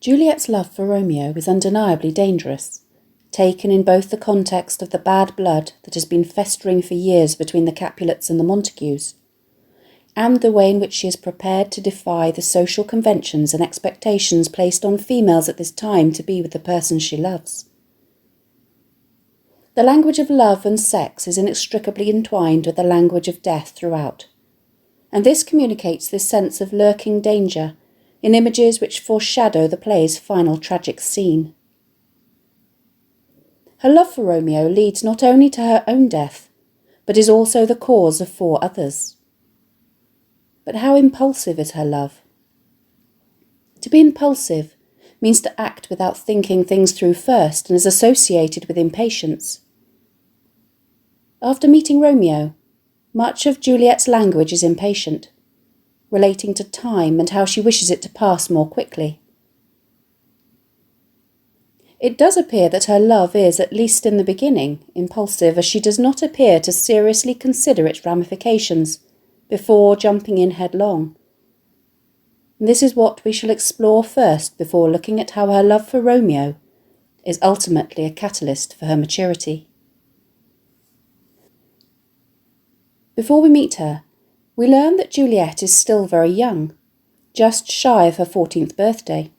Juliet's love for Romeo is undeniably dangerous, taken in both the context of the bad blood that has been festering for years between the Capulets and the Montagues, and the way in which she is prepared to defy the social conventions and expectations placed on females at this time to be with the person she loves. The language of love and sex is inextricably entwined with the language of death throughout, and this communicates this sense of lurking danger in images which foreshadow the play's final tragic scene. Her love for Romeo leads not only to her own death, but is also the cause of 4 others. But how impulsive is her love? To be impulsive means to act without thinking things through first and is associated with impatience. After meeting Romeo, much of Juliet's language is impatient, relating to time and how she wishes it to pass more quickly. It does appear that her love is, at least in the beginning, impulsive, as she does not appear to seriously consider its ramifications before jumping in headlong. And this is what we shall explore first before looking at how her love for Romeo is ultimately a catalyst for her maturity. Before we meet her, we learn that Juliet is still very young, just shy of her 14th birthday.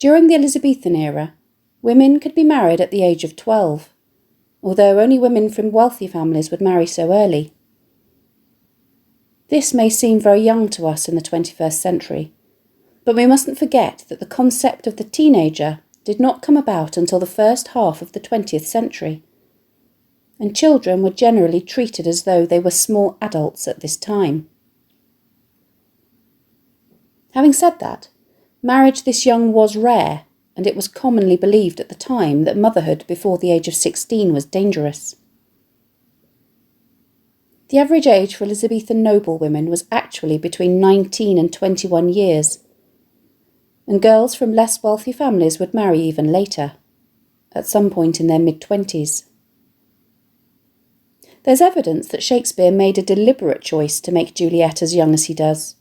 During the Elizabethan era, women could be married at the age of 12, although only women from wealthy families would marry so early. This may seem very young to us in the 21st century, but we mustn't forget that the concept of the teenager did not come about until the first half of the 20th century, and children were generally treated as though they were small adults at this time. Having said that, marriage this young was rare, and it was commonly believed at the time that motherhood before the age of 16 was dangerous. The average age for Elizabethan noblewomen was actually between 19 and 21 years, and girls from less wealthy families would marry even later, at some point in their mid-20s. There's evidence that Shakespeare made a deliberate choice to make Juliet as young as he does.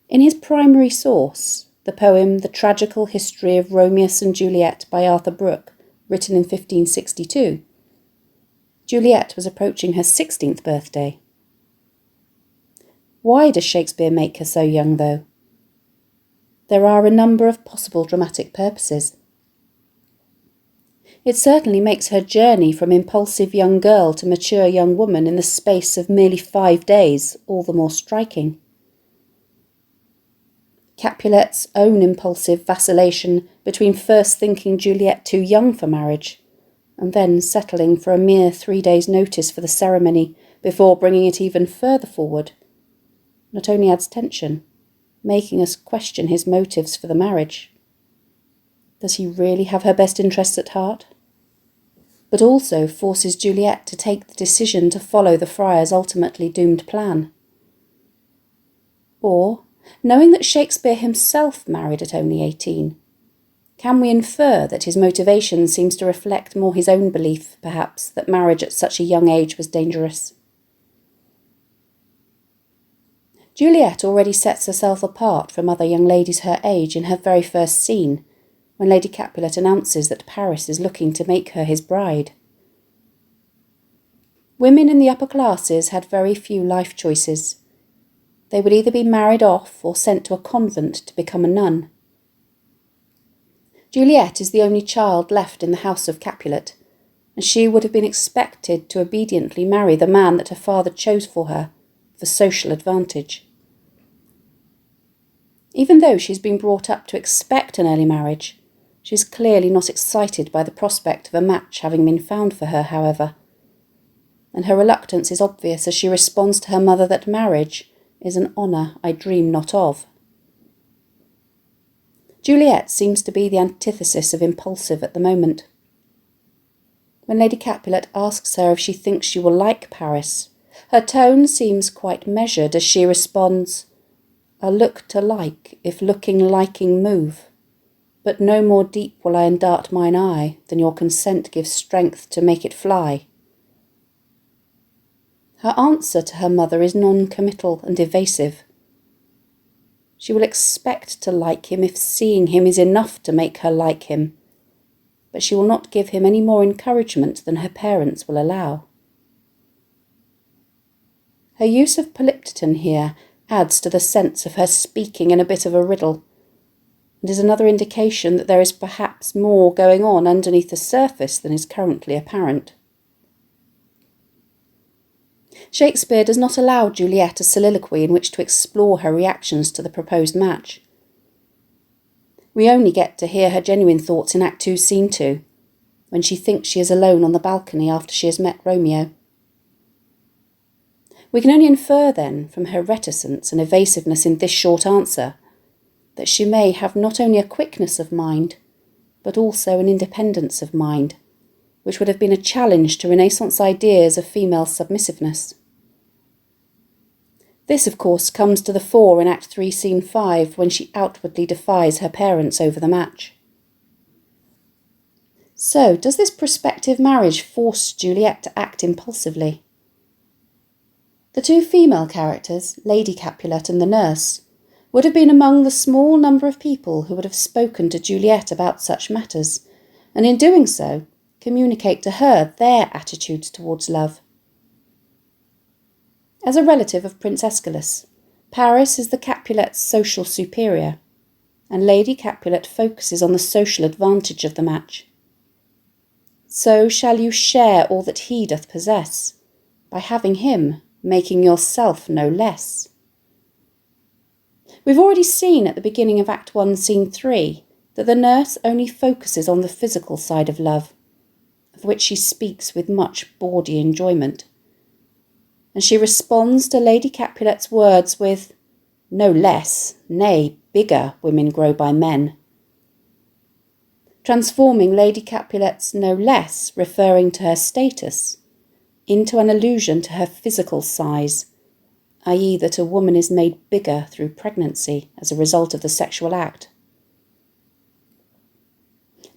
In his primary source, the poem The Tragical History of Romeos and Juliet by Arthur Brooke, written in 1562, Juliet was approaching her 16th birthday. Why does Shakespeare make her so young, though? There are a number of possible dramatic purposes. It certainly makes her journey from impulsive young girl to mature young woman in the space of merely 5 days all the more striking. Capulet's own impulsive vacillation between first thinking Juliet too young for marriage, and then settling for a mere 3 days' notice for the ceremony before bringing it even further forward, not only adds tension, making us question his motives for the marriage. Does he really have her best interests at heart? But also forces Juliet to take the decision to follow the friar's ultimately doomed plan. Or, knowing that Shakespeare himself married at only 18, can we infer that his motivation seems to reflect more his own belief, perhaps, that marriage at such a young age was dangerous? Juliet already sets herself apart from other young ladies her age in her very first scene, when Lady Capulet announces that Paris is looking to make her his bride. Women in the upper classes had very few life choices. They would either be married off or sent to a convent to become a nun. Juliet is the only child left in the house of Capulet, and she would have been expected to obediently marry the man that her father chose for her, for social advantage. Even though she's been brought up to expect an early marriage, she is clearly not excited by the prospect of a match having been found for her, however, and her reluctance is obvious as she responds to her mother that marriage is an honour I dream not of. Juliet seems to be the antithesis of impulsive at the moment. When Lady Capulet asks her if she thinks she will like Paris, her tone seems quite measured as she responds, "I'll look to like, if looking liking move. But no more deep will I endart mine eye than your consent gives strength to make it fly." Her answer to her mother is non-committal and evasive. She will expect to like him if seeing him is enough to make her like him, but she will not give him any more encouragement than her parents will allow. Her use of polyptoton here adds to the sense of her speaking in a bit of a riddle, and is another indication that there is perhaps more going on underneath the surface than is currently apparent. Shakespeare does not allow Juliet a soliloquy in which to explore her reactions to the proposed match. We only get to hear her genuine thoughts in Act 2, Scene 2, when she thinks she is alone on the balcony after she has met Romeo. We can only infer then, from her reticence and evasiveness in this short answer, that she may have not only a quickness of mind, but also an independence of mind, which would have been a challenge to Renaissance ideas of female submissiveness. This, of course, comes to the fore in Act 3, Scene 5, when she outwardly defies her parents over the match. So, does this prospective marriage force Juliet to act impulsively? The two female characters, Lady Capulet and the nurse, would have been among the small number of people who would have spoken to Juliet about such matters, and in doing so, communicate to her their attitudes towards love. As a relative of Prince Aeschylus, Paris is the Capulet's social superior, and Lady Capulet focuses on the social advantage of the match. So shall you share all that he doth possess, by having him, making yourself no less. We've already seen at the beginning of Act 1, Scene 3, that the nurse only focuses on the physical side of love, of which she speaks with much bawdy enjoyment. And she responds to Lady Capulet's words with, "No less, nay, bigger women grow by men," transforming Lady Capulet's "no less," referring to her status, into an allusion to her physical size, i.e. that a woman is made bigger through pregnancy as a result of the sexual act.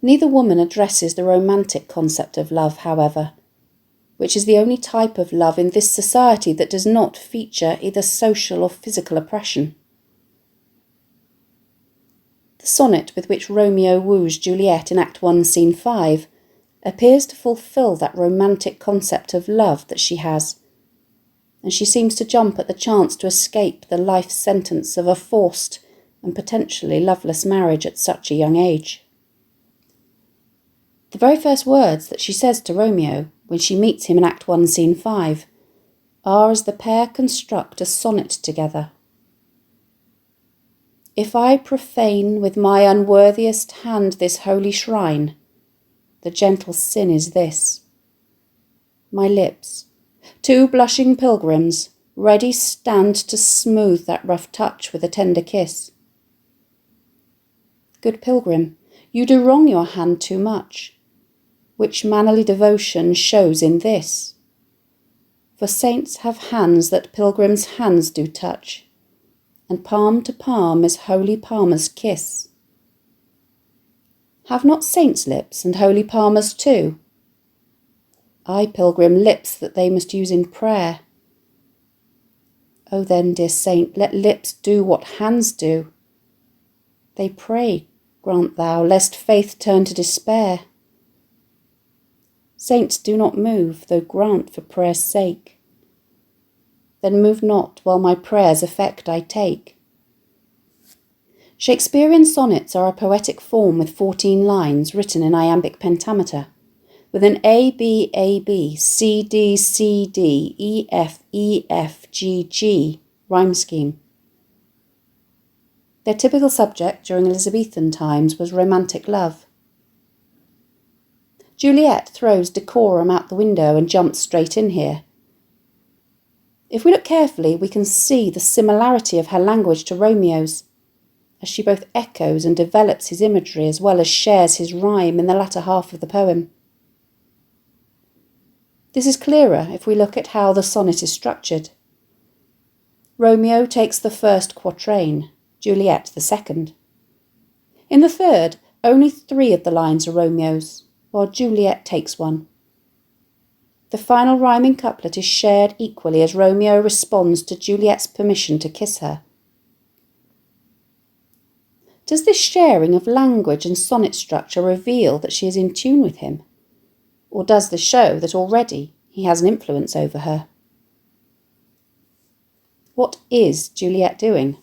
Neither woman addresses the romantic concept of love, however, which is the only type of love in this society that does not feature either social or physical oppression. The sonnet with which Romeo woos Juliet in Act 1, Scene 5 appears to fulfil that romantic concept of love that she has, and she seems to jump at the chance to escape the life sentence of a forced and potentially loveless marriage at such a young age. The very first words that she says to Romeo when she meets him in Act 1, Scene 5, are as the pair construct a sonnet together. "If I profane with my unworthiest hand this holy shrine, the gentle sin is this: my lips, two blushing pilgrims, ready stand to smooth that rough touch with a tender kiss. Good pilgrim, you do wrong your hand too much, which mannerly devotion shows in this. For saints have hands that pilgrims' hands do touch, and palm to palm is holy palmers' kiss. Have not saints lips and holy palmers too? I, pilgrim, lips that they must use in prayer. O then, dear saint, let lips do what hands do. They pray, grant thou, lest faith turn to despair. Saints do not move, though grant for prayer's sake. Then move not while my prayer's effect I take." Shakespearean sonnets are a poetic form with 14 lines written in iambic pentameter, with an A, B, A, B, C, D, C, D, E, F, E, F, G, G rhyme scheme. Their typical subject during Elizabethan times was romantic love. Juliet throws decorum out the window and jumps straight in here. If we look carefully, we can see the similarity of her language to Romeo's, as she both echoes and develops his imagery as well as shares his rhyme in the latter half of the poem. This is clearer if we look at how the sonnet is structured. Romeo takes the first quatrain, Juliet the second. In the third, only 3 of the lines are Romeo's, while Juliet takes one. The final rhyming couplet is shared equally as Romeo responds to Juliet's permission to kiss her. Does this sharing of language and sonnet structure reveal that she is in tune with him? Or does this show that already he has an influence over her? What is Juliet doing?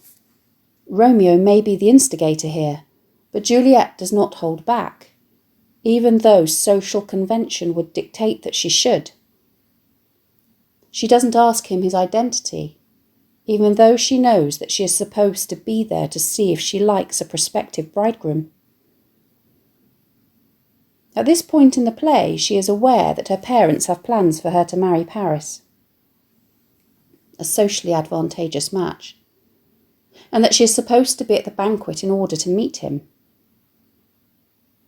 Romeo may be the instigator here, but Juliet does not hold back, even though social convention would dictate that she should. She doesn't ask him his identity, even though she knows that she is supposed to be there to see if she likes a prospective bridegroom. At this point in the play, she is aware that her parents have plans for her to marry Paris, a socially advantageous match, and that she is supposed to be at the banquet in order to meet him.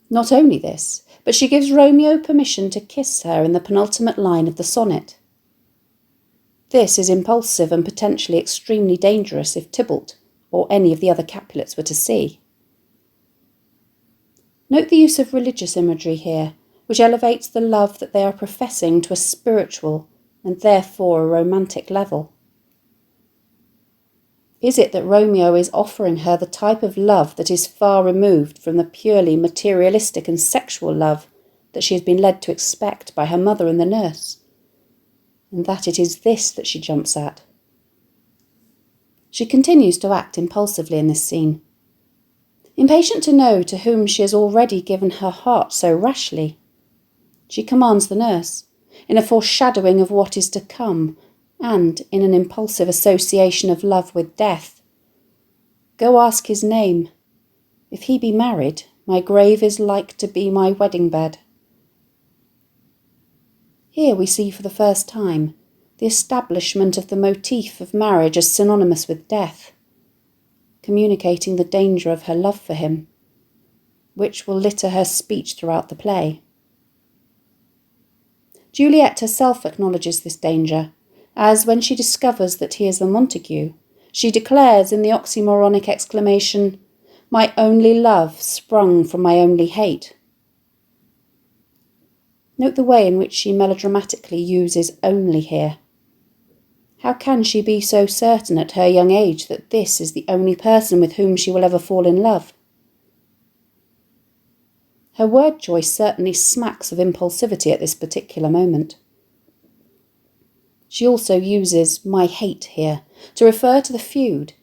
Not only this, but she gives Romeo permission to kiss her in the penultimate line of the sonnet. This is impulsive and potentially extremely dangerous if Tybalt or any of the other Capulets were to see. Note the use of religious imagery here, which elevates the love that they are professing to a spiritual and therefore a romantic level. Is it that Romeo is offering her the type of love that is far removed from the purely materialistic and sexual love that she has been led to expect by her mother and the nurse? And that it is this that she jumps at. She continues to act impulsively in this scene, impatient to know to whom she has already given her heart so rashly. She commands the nurse, in a foreshadowing of what is to come, and in an impulsive association of love with death. Go ask his name. If he be married, my grave is like to be my wedding bed. Here we see for the first time the establishment of the motif of marriage as synonymous with death, communicating the danger of her love for him, which will litter her speech throughout the play. Juliet herself acknowledges this danger, as when she discovers that he is the Montague, she declares in the oxymoronic exclamation, "My only love sprung from my only hate." Note the way in which she melodramatically uses only here. How can she be so certain at her young age that this is the only person with whom she will ever fall in love? Her word choice certainly smacks of impulsivity at this particular moment. She also uses "my hate" here to refer to the feud,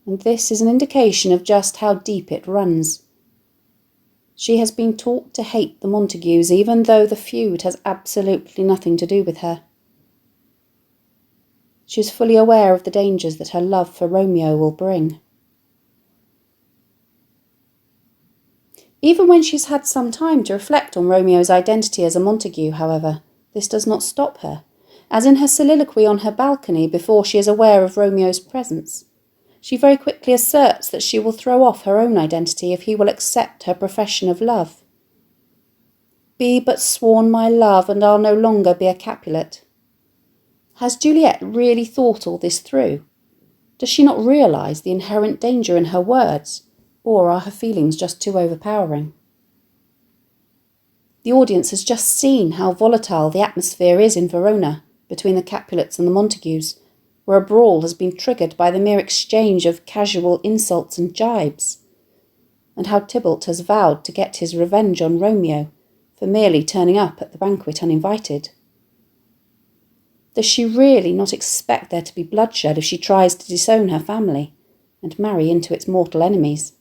and this is an indication of just how deep it runs. She has been taught to hate the Montagues, even though the feud has absolutely nothing to do with her. She is fully aware of the dangers that her love for Romeo will bring. Even when she's had some time to reflect on Romeo's identity as a Montague, however, this does not stop her, as in her soliloquy on her balcony before she is aware of Romeo's presence. She very quickly asserts that she will throw off her own identity if he will accept her profession of love. "Be but sworn my love, and I'll no longer be a Capulet." Has Juliet really thought all this through? Does she not realise the inherent danger in her words, or are her feelings just too overpowering? The audience has just seen how volatile the atmosphere is in Verona between the Capulets and the Montagues, where a brawl has been triggered by the mere exchange of casual insults and jibes, and how Tybalt has vowed to get his revenge on Romeo for merely turning up at the banquet uninvited. Does she really not expect there to be bloodshed if she tries to disown her family and marry into its mortal enemies?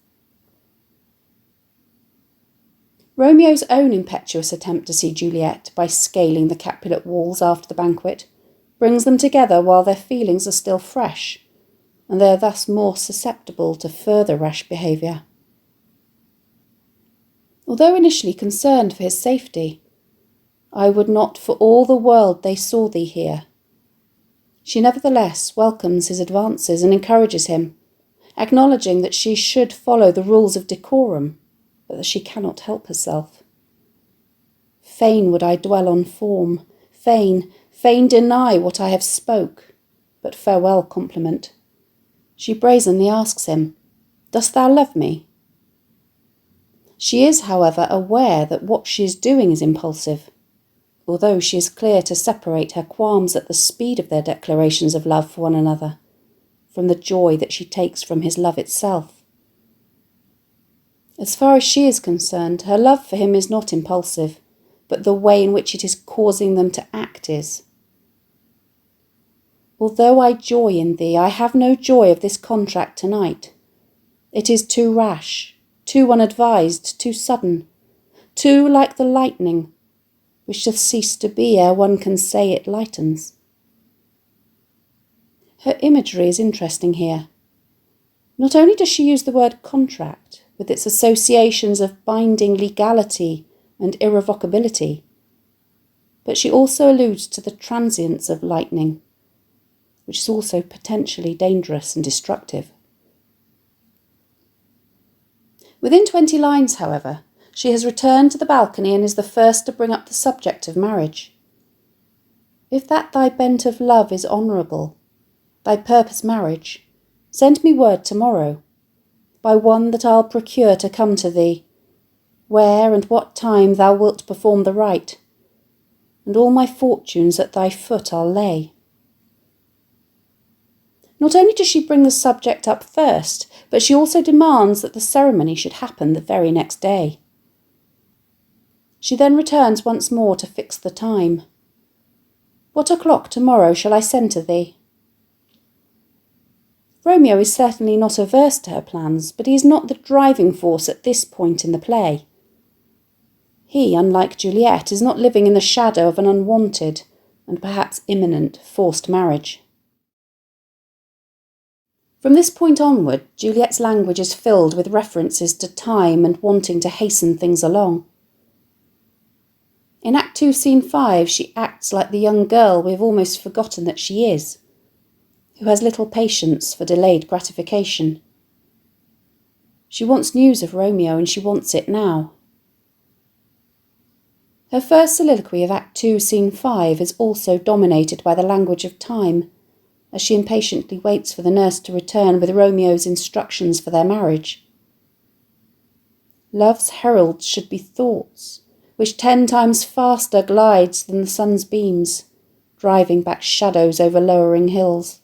Romeo's own impetuous attempt to see Juliet by scaling the Capulet walls after the banquet brings them together while their feelings are still fresh, and they are thus more susceptible to further rash behaviour. Although initially concerned for his safety, "I would not for all the world they saw thee here," she nevertheless welcomes his advances and encourages him, acknowledging that she should follow the rules of decorum, but that she cannot help herself. "Fain would I dwell on form, fain deny what I have spoke, but farewell compliment." She brazenly asks him, "Dost thou love me?" She is, however, aware that what she is doing is impulsive, although she is clear to separate her qualms at the speed of their declarations of love for one another from the joy that she takes from his love itself. As far as she is concerned, her love for him is not impulsive, but the way in which it is causing them to act is. Although I joy in thee, I have no joy of this contract tonight. It is too rash, too unadvised, too sudden, too like the lightning, which doth cease to be ere one can say it lightens. Her imagery is interesting here. Not only does she use the word contract, with its associations of binding legality and irrevocability, but she also alludes to the transience of lightning, which is also potentially dangerous and destructive. Within 20 lines, however, she has returned to the balcony and is the first to bring up the subject of marriage. If that thy bent of love is honourable, thy purpose marriage, send me word tomorrow, by one that I'll procure to come to thee, where and what time thou wilt perform the rite, and all my fortunes at thy foot I'll lay. Not only does she bring the subject up first, but she also demands that the ceremony should happen the very next day. She then returns once more to fix the time. What o'clock tomorrow shall I send to thee? Romeo is certainly not averse to her plans, but he is not the driving force at this point in the play. He, unlike Juliet, is not living in the shadow of an unwanted and perhaps imminent forced marriage. From this point onward, Juliet's language is filled with references to time and wanting to hasten things along. In Act 2, Scene 5, she acts like the young girl we have almost forgotten that she is, who has little patience for delayed gratification. She wants news of Romeo, and she wants it now. Her first soliloquy of Act 2, Scene 5 is also dominated by the language of time, as she impatiently waits for the nurse to return with Romeo's instructions for their marriage. Love's heralds should be thoughts, which 10 times faster glides than the sun's beams, driving back shadows over lowering hills.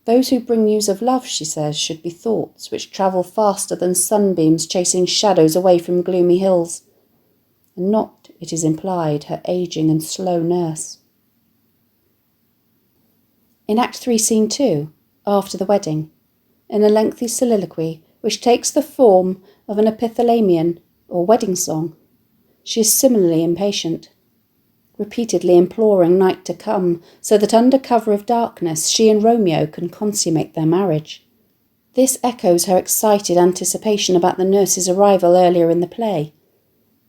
Those who bring news of love, she says, should be thoughts which travel faster than sunbeams chasing shadows away from gloomy hills, and not, it is implied, her ageing and slow nurse. In Act 3, Scene 2, after the wedding, in a lengthy soliloquy which takes the form of an epithalamion or wedding song, she is similarly impatient, repeatedly imploring night to come so that under cover of darkness she and Romeo can consummate their marriage. This echoes her excited anticipation about the nurse's arrival earlier in the play,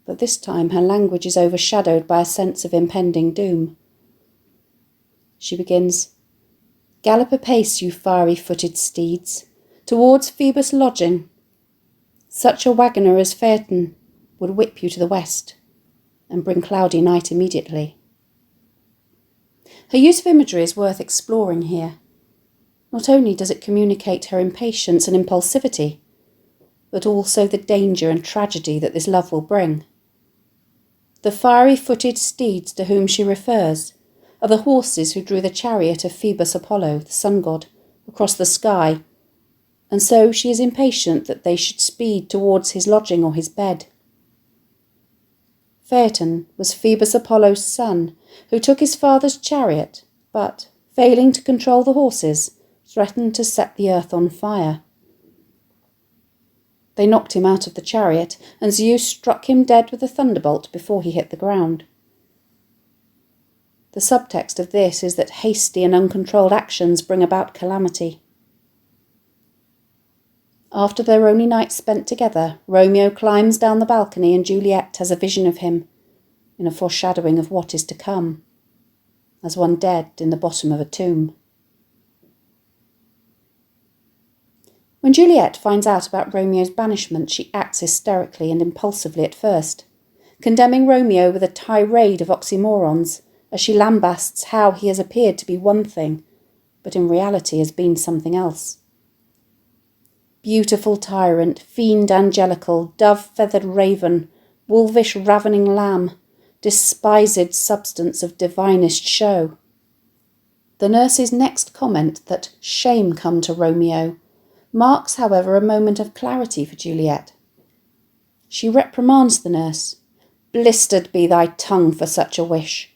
but this time her language is overshadowed by a sense of impending doom. She begins, "Gallop apace, you fiery-footed steeds, towards Phoebus' lodging. Such a waggoner as Phaeton would whip you to the west, and bring cloudy night immediately." Her use of imagery is worth exploring here. Not only does it communicate her impatience and impulsivity, but also the danger and tragedy that this love will bring. The fiery-footed steeds to whom she refers are the horses who drew the chariot of Phoebus Apollo, the sun god, across the sky, and so she is impatient that they should speed towards his lodging or his bed. Phaeton was Phoebus Apollo's son, who took his father's chariot, but, failing to control the horses, threatened to set the earth on fire. They knocked him out of the chariot, and Zeus struck him dead with a thunderbolt before he hit the ground. The subtext of this is that hasty and uncontrolled actions bring about calamity. After their only night spent together, Romeo climbs down the balcony and Juliet has a vision of him, in a foreshadowing of what is to come, as one dead in the bottom of a tomb. When Juliet finds out about Romeo's banishment, she acts hysterically and impulsively at first, condemning Romeo with a tirade of oxymorons, as she lambasts how he has appeared to be one thing, but in reality has been something else. Beautiful tyrant, fiend angelical, dove-feathered raven, wolvish ravening lamb, despised substance of divinest show. The nurse's next comment that shame come to Romeo marks, however, a moment of clarity for Juliet. She reprimands the nurse. "Blistered be thy tongue for such a wish."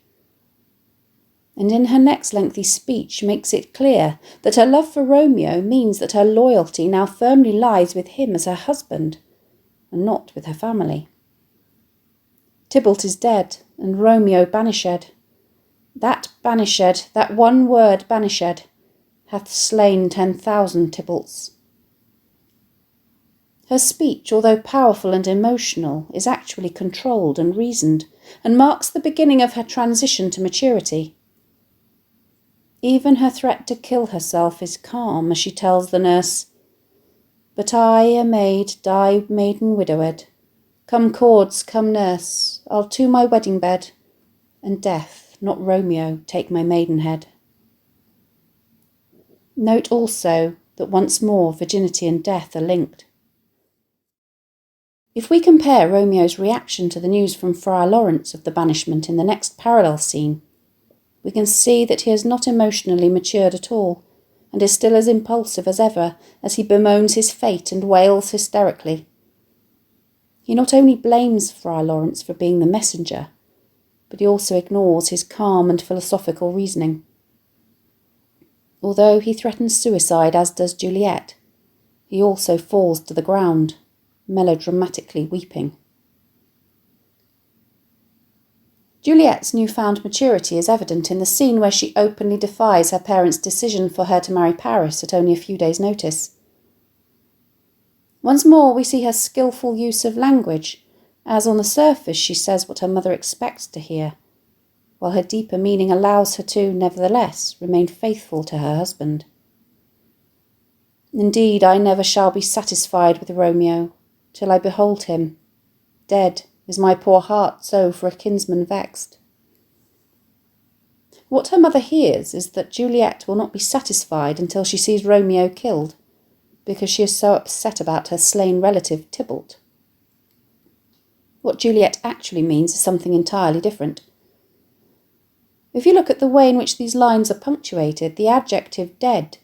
And in her next lengthy speech makes it clear that her love for Romeo means that her loyalty now firmly lies with him as her husband, and not with her family. Tybalt is dead, and Romeo banished. That banished, that one word banished, hath slain 10,000 Tybalts. Her speech, although powerful and emotional, is actually controlled and reasoned, and marks the beginning of her transition to maturity. Even her threat to kill herself is calm as she tells the nurse, "But I, a maid, die maiden widowed. Come cords, come nurse, I'll to my wedding bed, and death, not Romeo, take my maidenhead." Note also that once more virginity and death are linked. If we compare Romeo's reaction to the news from Friar Lawrence of the banishment in the next parallel scene, we can see that he has not emotionally matured at all, and is still as impulsive as ever as he bemoans his fate and wails hysterically. He not only blames Friar Lawrence for being the messenger, but he also ignores his calm and philosophical reasoning. Although he threatens suicide, as does Juliet, he also falls to the ground, melodramatically weeping. Juliet's newfound maturity is evident in the scene where she openly defies her parents' decision for her to marry Paris at only a few days' notice. Once more we see her skillful use of language, as on the surface she says what her mother expects to hear, while her deeper meaning allows her to, nevertheless, remain faithful to her husband. "Indeed, I never shall be satisfied with Romeo, till I behold him. Dead is my poor heart so for a kinsman vexed." What her mother hears is that Juliet will not be satisfied until she sees Romeo killed, because she is so upset about her slain relative Tybalt. What Juliet actually means is something entirely different. If you look at the way in which these lines are punctuated, the adjective dead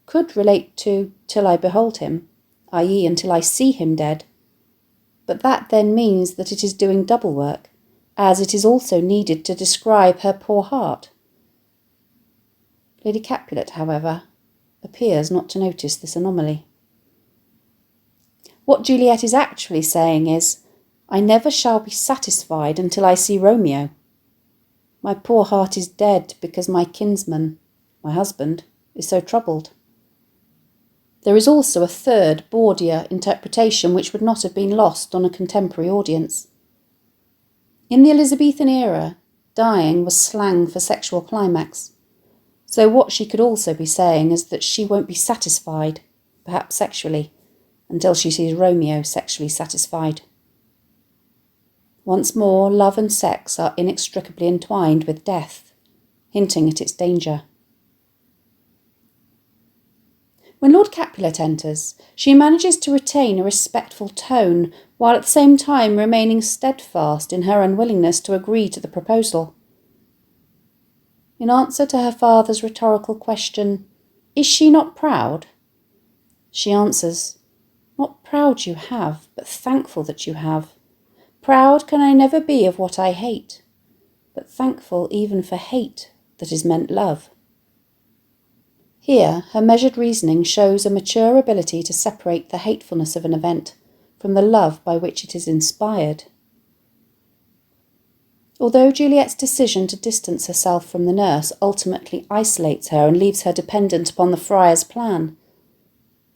could relate to "till I behold him," i.e. until I see him dead. But that then means that it is doing double work, as it is also needed to describe her poor heart. Lady Capulet, however, appears not to notice this anomaly. What Juliet is actually saying is, "I never shall be satisfied until I see Romeo. My poor heart is dead because my kinsman, my husband, is so troubled." There is also a third, bawdier interpretation which would not have been lost on a contemporary audience. In the Elizabethan era, dying was slang for sexual climax. So what she could also be saying is that she won't be satisfied, perhaps sexually, until she sees Romeo sexually satisfied. Once more, love and sex are inextricably entwined with death, hinting at its danger. When Lord Capulet enters, she manages to retain a respectful tone while at the same time remaining steadfast in her unwillingness to agree to the proposal. In answer to her father's rhetorical question, "Is she not proud?" she answers, "Not proud you have, but thankful that you have. Proud can I never be of what I hate, but thankful even for hate that is meant love." Here, her measured reasoning shows a mature ability to separate the hatefulness of an event from the love by which it is inspired. Although Juliet's decision to distance herself from the nurse ultimately isolates her and leaves her dependent upon the friar's plan,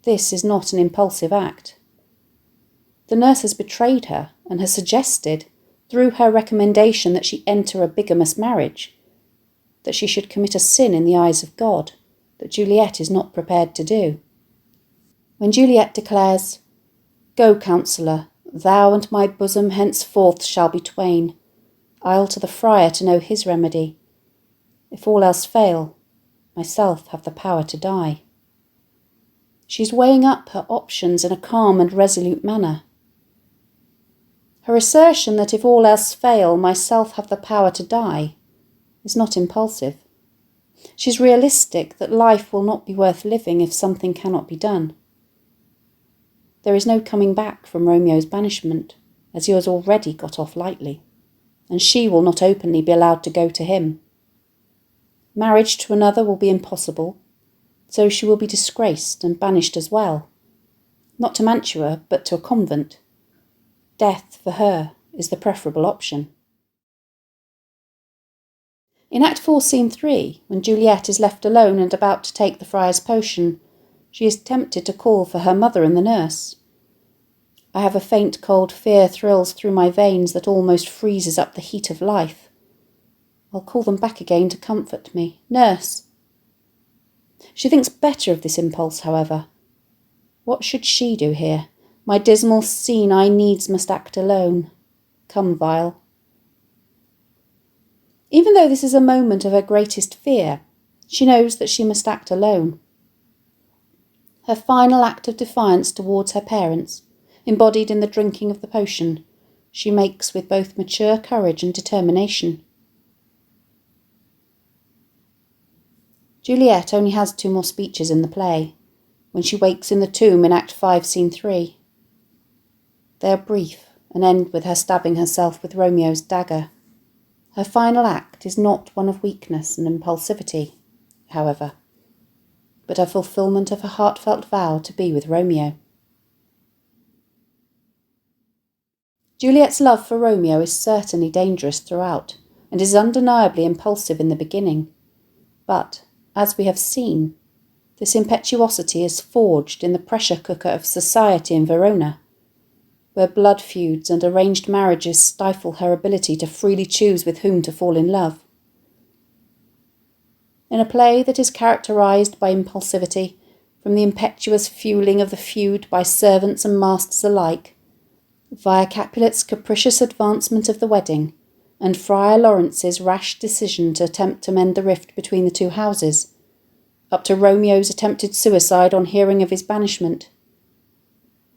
this is not an impulsive act. The nurse has betrayed her and has suggested, through her recommendation that she enter a bigamous marriage, that she should commit a sin in the eyes of God that Juliet is not prepared to do. When Juliet declares, "Go, counsellor, thou and my bosom henceforth shall be twain. I'll to the friar to know his remedy. If all else fail, myself have the power to die." She's weighing up her options in a calm and resolute manner. Her assertion that if all else fail, myself have the power to die, is not impulsive. She's realistic that life will not be worth living if something cannot be done. there is no coming back from Romeo's banishment, as he has already got off lightly, and she will not openly be allowed to go to him. Marriage to another will be impossible, so she will be disgraced and banished as well, not to Mantua, but to a convent. Death, for her, is the preferable option. In Act 4, Scene 3, when Juliet is left alone and about to take the friar's potion, she is tempted to call for her mother and the nurse. I have a faint cold fear thrills through my veins that almost freezes up the heat of life. I'll call them back again to comfort me. Nurse! She thinks better of this impulse, however. What should she do here? My dismal scene I needs must act alone. Come, Vile. Even though this is a moment of her greatest fear, she knows that she must act alone. Her final act of defiance towards her parents, embodied in the drinking of the potion, she makes with both mature courage and determination. Juliet only has 2 more speeches in the play, when she wakes in the tomb in Act 5, Scene 3. They are brief and end with her stabbing herself with Romeo's dagger. Her final act is not one of weakness and impulsivity, however, but a fulfilment of her heartfelt vow to be with Romeo. Juliet's love for Romeo is certainly dangerous throughout, and is undeniably impulsive in the beginning. But, as we have seen, this impetuosity is forged in the pressure cooker of society in Verona, where blood feuds and arranged marriages stifle her ability to freely choose with whom to fall in love. In a play that is characterised by impulsivity, from the impetuous fueling of the feud by servants and masters alike, via Capulet's capricious advancement of the wedding, and Friar Lawrence's rash decision to attempt to mend the rift between the 2 houses, up to Romeo's attempted suicide on hearing of his banishment,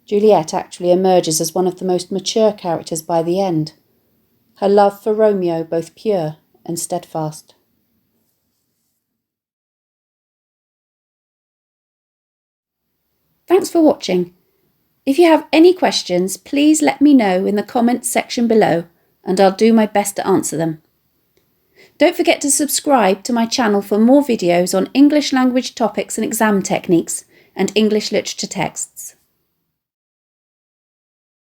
Juliet actually emerges as one of the most mature characters by the end, her love for Romeo both pure and steadfast. Thanks for watching. If you have any questions, please let me know in the comments section below, and I'll do my best to answer them. Don't forget to subscribe to my channel for more videos on English language topics and exam techniques, and English literature texts.